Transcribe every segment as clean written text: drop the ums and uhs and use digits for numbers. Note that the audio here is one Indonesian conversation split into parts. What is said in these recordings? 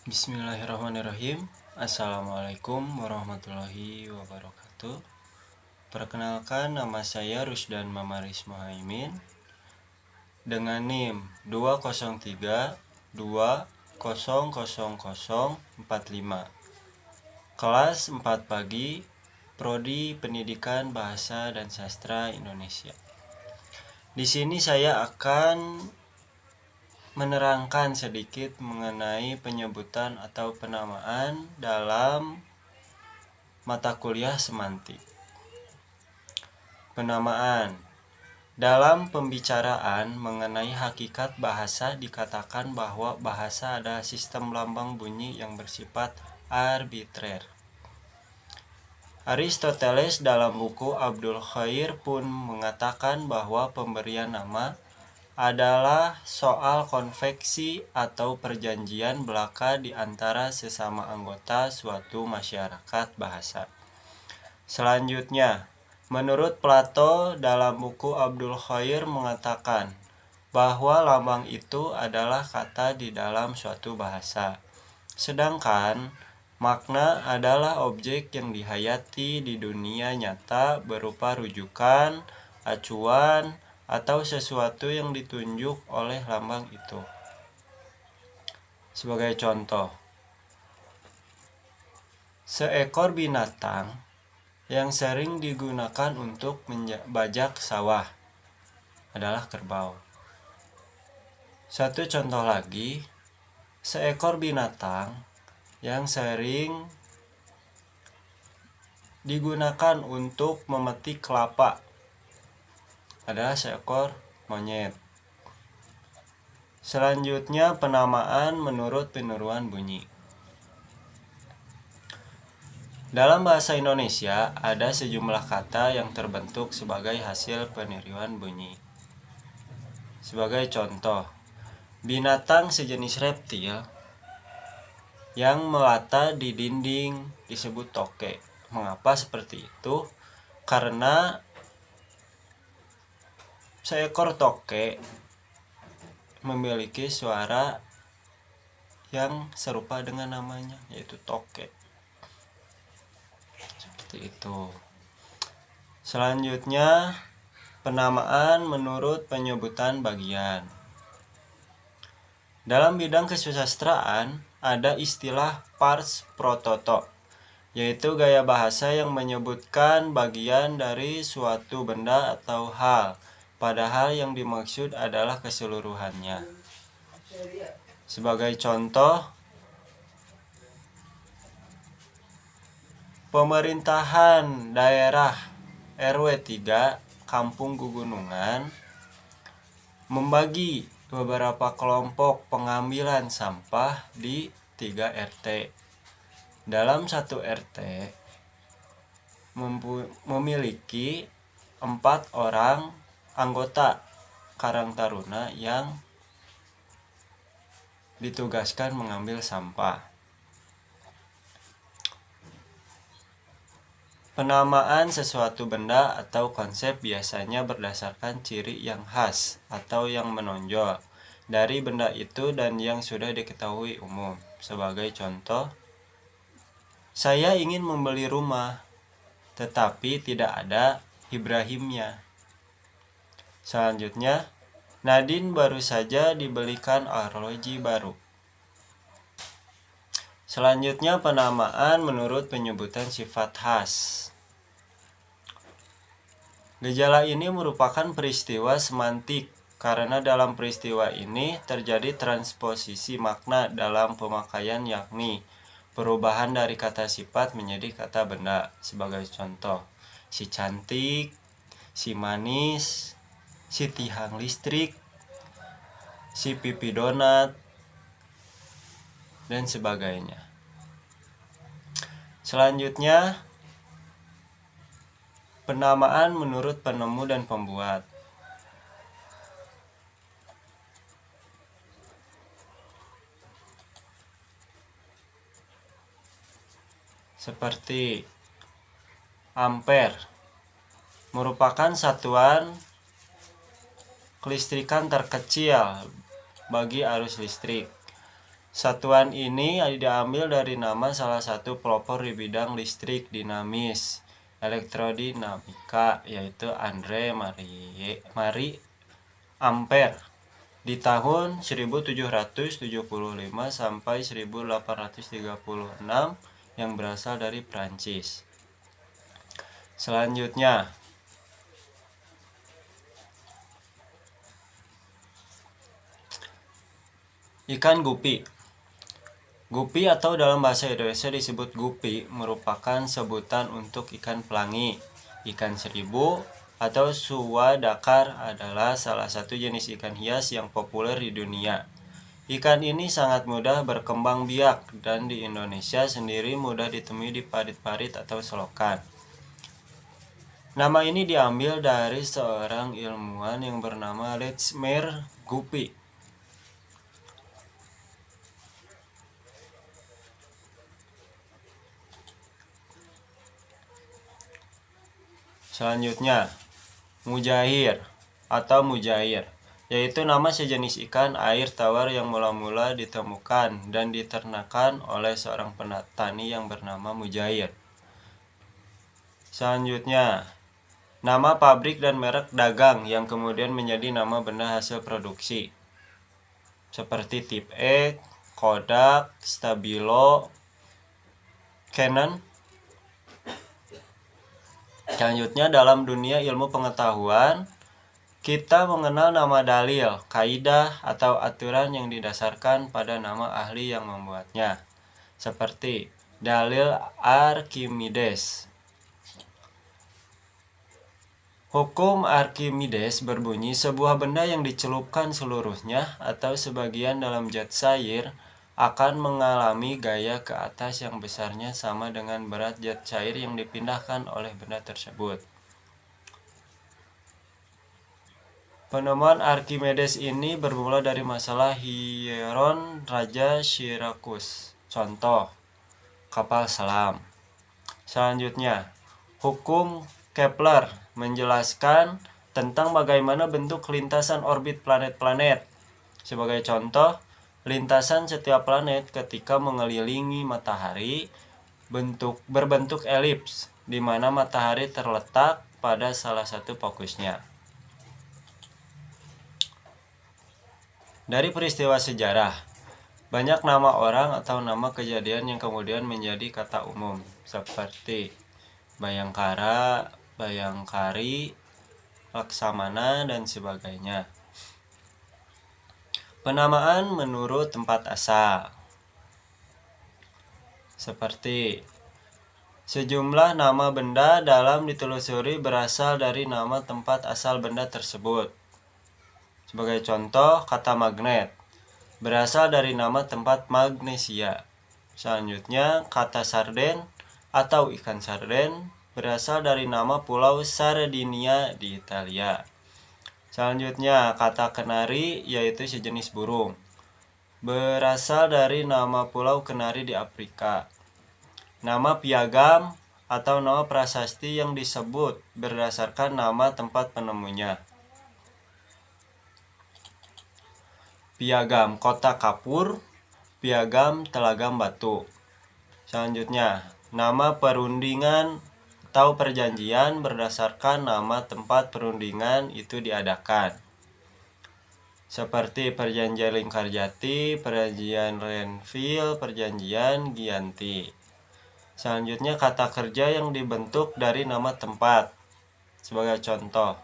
Bismillahirrahmanirrahim. Assalamualaikum warahmatullahi wabarakatuh. Perkenalkan, nama saya Rusdan Mamaris Mohaimin dengan NIM 203200045, kelas 4 pagi, Prodi Pendidikan Bahasa dan Sastra Indonesia. Di sini saya akan menerangkan sedikit mengenai penyebutan atau penamaan dalam mata kuliah semantik. Penamaan dalam pembicaraan mengenai hakikat bahasa dikatakan bahwa bahasa adalah sistem lambang bunyi yang bersifat arbitrer. Aristoteles dalam buku Abdul Khair pun mengatakan bahwa pemberian nama adalah soal konveksi atau perjanjian belaka di antara sesama anggota suatu masyarakat bahasa. Selanjutnya, menurut Plato dalam buku Abdul Khair mengatakan bahwa lambang itu adalah kata di dalam suatu bahasa. Sedangkan makna adalah objek yang dihayati di dunia nyata berupa rujukan, acuan, atau sesuatu yang ditunjuk oleh lambang itu. Sebagai contoh, seekor binatang yang sering digunakan untuk membajak sawah adalah kerbau. Satu contoh lagi, seekor binatang yang sering digunakan untuk memetik kelapa adalah seekor monyet. Selanjutnya, penamaan menurut peniruan bunyi. Dalam bahasa Indonesia ada sejumlah kata yang terbentuk sebagai hasil peniruan bunyi. Sebagai contoh, binatang sejenis reptil yang melata di dinding disebut toke. Mengapa seperti itu? Karena seekor toke memiliki suara yang serupa dengan namanya, yaitu toke. Seperti itu. Selanjutnya, penamaan menurut penyebutan bagian. Dalam bidang kesusastraan ada istilah pars pro toto, yaitu gaya bahasa yang menyebutkan bagian dari suatu benda atau hal, padahal yang dimaksud adalah keseluruhannya. Sebagai contoh, pemerintahan daerah RW 3 Kampung Gugunungan membagi beberapa kelompok pengambilan sampah di 3 RT. Dalam satu RT memiliki 4 orang anggota Karang Taruna yang ditugaskan mengambil sampah. Penamaan sesuatu benda atau konsep biasanya berdasarkan ciri yang khas atau yang menonjol dari benda itu dan yang sudah diketahui umum. Sebagai contoh, saya ingin membeli rumah, tetapi tidak ada Ibrahimnya. Selanjutnya, Nadine baru saja dibelikan arloji baru. Selanjutnya, penamaan menurut penyebutan sifat khas. Gejala ini merupakan peristiwa semantik karena dalam peristiwa ini terjadi transposisi makna dalam pemakaian, yakni perubahan dari kata sifat menjadi kata benda. Sebagai contoh, si cantik, si manis, si tiang listrik, si pipi donat, dan sebagainya. Selanjutnya, penamaan menurut penemu dan pembuat. Seperti ampere merupakan satuan kelistrikan terkecil bagi arus listrik. Satuan ini diambil dari nama salah satu pelopor di bidang listrik dinamis elektrodinamika, yaitu Andre Marie Ampere di tahun 1775 sampai 1836 yang berasal dari Prancis. Selanjutnya, ikan gupi. Gupi atau dalam bahasa Indonesia disebut gupi merupakan sebutan untuk ikan pelangi. Ikan seribu atau suwadakar adalah salah satu jenis ikan hias yang populer di dunia. Ikan ini sangat mudah berkembang biak dan di Indonesia sendiri mudah ditemui di parit-parit atau selokan. Nama ini diambil dari seorang ilmuwan yang bernama Letzmer Guppy. Selanjutnya, mujair atau mujair, yaitu nama sejenis ikan air tawar yang mula-mula ditemukan dan diternakan oleh seorang petani yang bernama Mujair. Selanjutnya, nama pabrik dan merek dagang yang kemudian menjadi nama benda hasil produksi, seperti Type E, Kodak, Stabilo, Canon. Selanjutnya, dalam dunia ilmu pengetahuan, kita mengenal nama dalil, kaidah, atau aturan yang didasarkan pada nama ahli yang membuatnya, seperti dalil Archimedes. Hukum Archimedes berbunyi sebuah benda yang dicelupkan seluruhnya atau sebagian dalam zat cair akan mengalami gaya ke atas yang besarnya sama dengan berat zat cair yang dipindahkan oleh benda tersebut. Penemuan Archimedes ini bermula dari masalah Hieron Raja Syrakus. Contoh, kapal selam. Selanjutnya, hukum Kepler menjelaskan tentang bagaimana bentuk lintasan orbit planet-planet. Sebagai contoh, lintasan setiap planet ketika mengelilingi matahari berbentuk elips, di mana matahari terletak pada salah satu fokusnya. Dari peristiwa sejarah, banyak nama orang atau nama kejadian yang kemudian menjadi kata umum, seperti Bayangkara, Bayangkari, Laksamana, dan sebagainya. Penamaan menurut tempat asal, seperti sejumlah nama benda dalam ditelusuri berasal dari nama tempat asal benda tersebut. Sebagai contoh, kata magnet berasal dari nama tempat Magnesia. Selanjutnya, kata sarden atau ikan sarden berasal dari nama pulau Sardinia di Italia. Selanjutnya, kata kenari yaitu sejenis burung, berasal dari nama pulau Kenari di Afrika. Nama piagam atau nama prasasti yang disebut berdasarkan nama tempat penemunya. Piagam Kota Kapur, piagam Telagam Batu. Selanjutnya, nama perundingan atau perjanjian berdasarkan nama tempat perundingan itu diadakan, seperti perjanjian Lingkarjati, perjanjian Renville, perjanjian Giyanti. Selanjutnya, kata kerja yang dibentuk dari nama tempat. Sebagai contoh,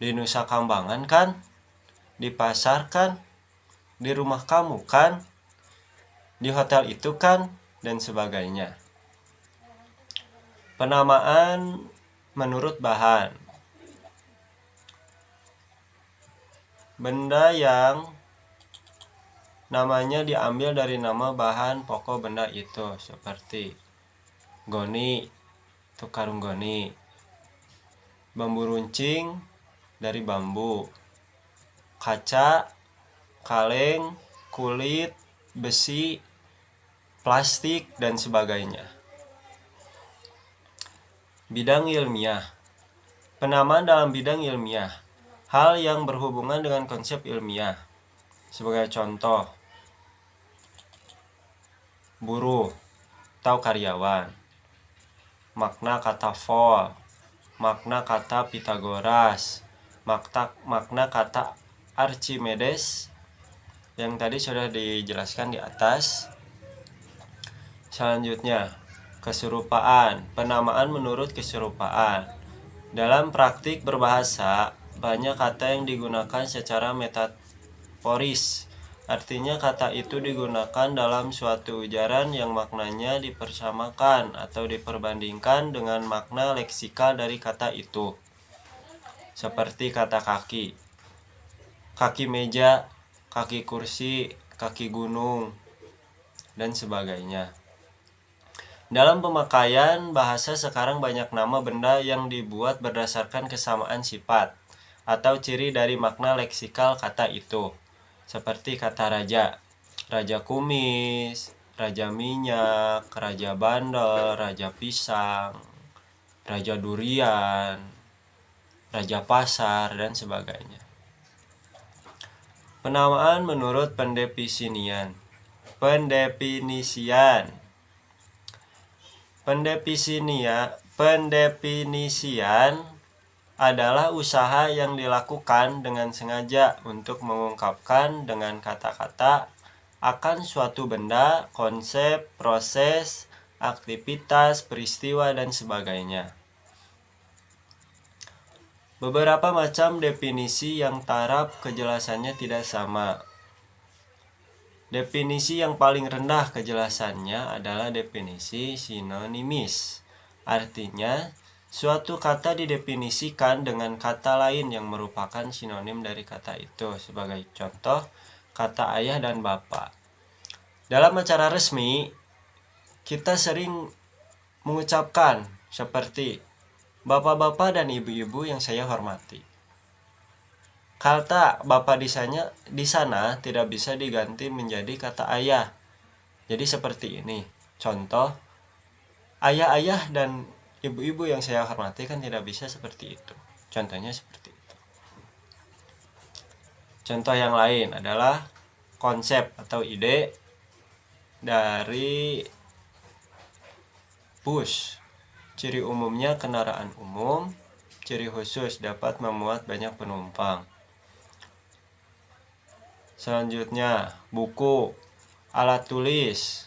di Nusa Kambangan kan, di pasar kan, di rumah kamu kan, di hotel itu kan, dan sebagainya. Penamaan menurut bahan. Benda yang namanya diambil dari nama bahan pokok benda itu, seperti goni, itu karung goni. Bambu runcing dari bambu. Kaca, kaleng, kulit, besi, plastik, dan sebagainya. Bidang ilmiah. Penamaan dalam bidang ilmiah, hal yang berhubungan dengan konsep ilmiah. Sebagai contoh, buruh atau karyawan. Makna kata vol, makna kata Pitagoras, makna kata Archimedes yang tadi sudah dijelaskan di atas. Selanjutnya, keserupaan, penamaan menurut keserupaan. Dalam praktik berbahasa, banyak kata yang digunakan secara metaforis. Artinya kata itu digunakan dalam suatu ujaran yang maknanya dipersamakan atau diperbandingkan dengan makna leksikal dari kata itu. Seperti kata kaki, kaki meja, kaki kursi, kaki gunung, dan sebagainya. Dalam pemakaian bahasa sekarang banyak nama benda yang dibuat berdasarkan kesamaan sifat atau ciri dari makna leksikal kata itu. Seperti kata raja, raja kumis, raja minyak, raja bandel, raja pisang, raja durian, raja pasar, dan sebagainya. Penamaan menurut pendefinisian. Pendefinisian adalah usaha yang dilakukan dengan sengaja untuk mengungkapkan dengan kata-kata akan suatu benda, konsep, proses, aktivitas, peristiwa, dan sebagainya. Beberapa macam definisi yang taraf kejelasannya tidak sama. Definisi yang paling rendah kejelasannya adalah definisi sinonimis. Artinya, suatu kata didefinisikan dengan kata lain yang merupakan sinonim dari kata itu. Sebagai contoh, kata ayah dan bapak. Dalam acara resmi, kita sering mengucapkan seperti bapak-bapak dan ibu-ibu yang saya hormati. Kata bapak di sana tidak bisa diganti menjadi kata ayah. Jadi seperti ini. Contoh, ayah-ayah dan ibu-ibu yang saya hormati kan tidak bisa seperti itu. Contohnya seperti itu. Contoh yang lain adalah konsep atau ide dari bus. Ciri umumnya kendaraan umum, ciri khusus dapat memuat banyak penumpang. Selanjutnya, buku, alat tulis,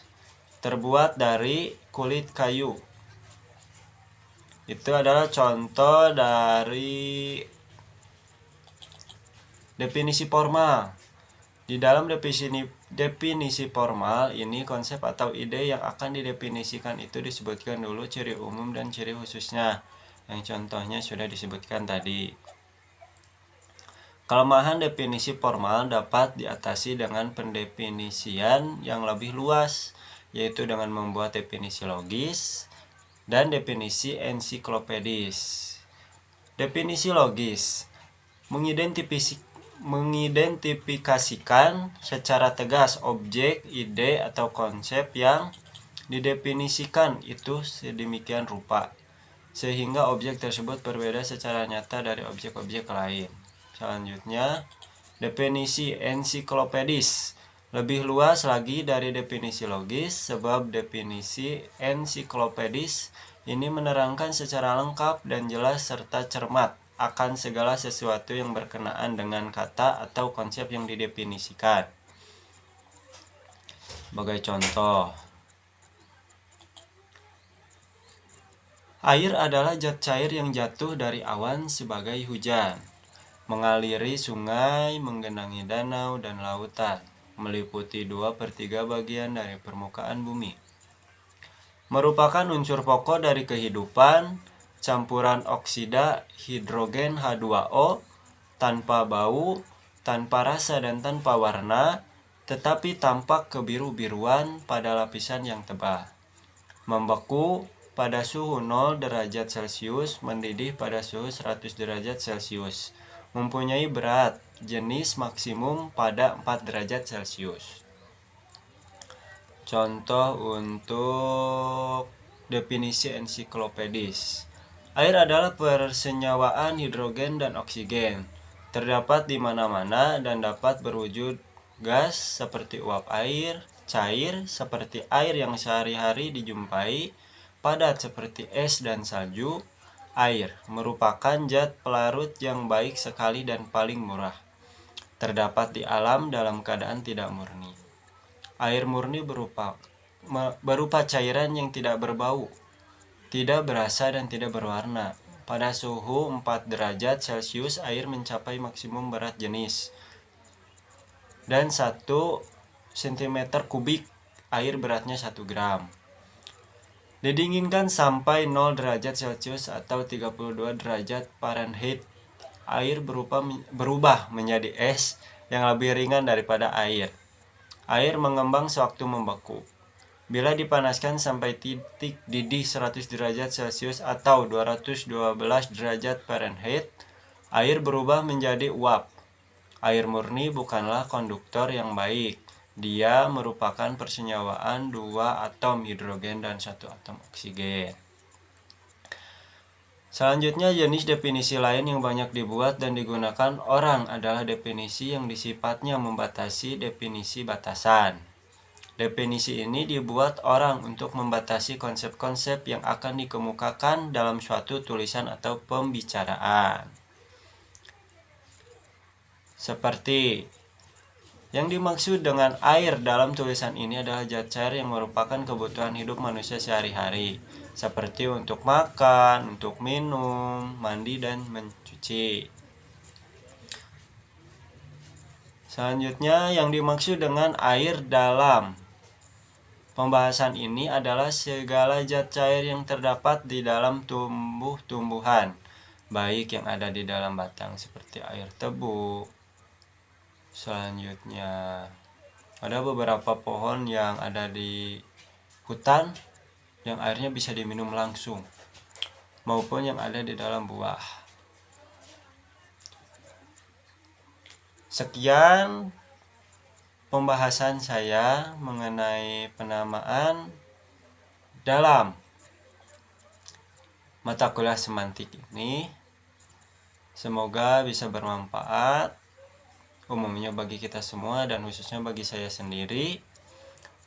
terbuat dari kulit kayu. Itu adalah contoh dari definisi formal. Di dalam definisi formal ini konsep atau ide yang akan didefinisikan itu disebutkan dulu ciri umum dan ciri khususnya. Yang contohnya sudah disebutkan tadi. Kelemahan definisi formal dapat diatasi dengan pendefinisian yang lebih luas, yaitu dengan membuat definisi logis dan definisi ensiklopedis. Definisi logis mengidentifikasikan secara tegas objek, ide, atau konsep yang didefinisikan itu sedemikian rupa, sehingga objek tersebut berbeda secara nyata dari objek-objek lain. Selanjutnya, definisi ensiklopedis lebih luas lagi dari definisi logis, sebab definisi ensiklopedis ini menerangkan secara lengkap dan jelas serta cermat akan segala sesuatu yang berkenaan dengan kata atau konsep yang didefinisikan. Sebagai contoh, air adalah zat cair yang jatuh dari awan sebagai hujan, mengaliri sungai, menggenangi danau dan lautan, meliputi 2/3 bagian dari permukaan bumi. Merupakan unsur pokok dari kehidupan, campuran oksida hidrogen H2O, tanpa bau, tanpa rasa dan tanpa warna, tetapi tampak kebiru-biruan pada lapisan yang tebal. Membeku pada suhu 0 derajat Celcius, mendidih pada suhu 100 derajat Celcius. Mempunyai berat jenis maksimum pada 4 derajat Celcius. Contoh untuk definisi ensiklopedis. Air adalah persenyawaan hidrogen dan oksigen. Terdapat di mana-mana dan dapat berwujud gas seperti uap air, cair seperti air yang sehari-hari dijumpai, padat seperti es dan salju. Air merupakan zat pelarut yang baik sekali dan paling murah. Terdapat di alam dalam keadaan tidak murni. Air murni berupa cairan yang tidak berbau, tidak berasa dan tidak berwarna. Pada suhu 4 derajat Celcius air mencapai maksimum berat jenis dan 1 cm kubik air beratnya 1 gram. Didinginkan sampai 0 derajat Celcius atau 32 derajat Fahrenheit, air berubah menjadi es yang lebih ringan daripada air. Air mengembang sewaktu membeku. Bila dipanaskan sampai titik didih 100 derajat Celcius atau 212 derajat Fahrenheit, air berubah menjadi uap. Air murni bukanlah konduktor yang baik. Dia merupakan persenyawaan 2 atom hidrogen dan 1 atom oksigen. Selanjutnya, jenis definisi lain yang banyak dibuat dan digunakan orang adalah definisi yang sifatnya membatasi definisi batasan. Definisi ini dibuat orang untuk membatasi konsep-konsep yang akan dikemukakan dalam suatu tulisan atau pembicaraan. Seperti yang dimaksud dengan air dalam tulisan ini adalah zat cair yang merupakan kebutuhan hidup manusia sehari-hari, seperti untuk makan, untuk minum, mandi, dan mencuci. Selanjutnya, yang dimaksud dengan air dalam pembahasan ini adalah segala zat cair yang terdapat di dalam tumbuh-tumbuhan, baik yang ada di dalam batang seperti air tebu. Selanjutnya, ada beberapa pohon yang ada di hutan yang airnya bisa diminum langsung, maupun yang ada di dalam buah. Sekian pembahasan saya mengenai penamaan dalam mata kuliah semantik ini. Semoga bisa bermanfaat umumnya bagi kita semua dan khususnya bagi saya sendiri.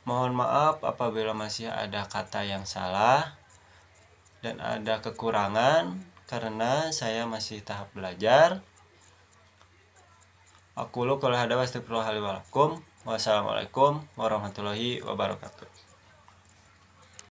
Mohon maaf apabila masih ada kata yang salah dan ada kekurangan karena saya masih tahap belajar. Aku lu kalau ada wassalamualaikum warahmatullahi wabarakatuh.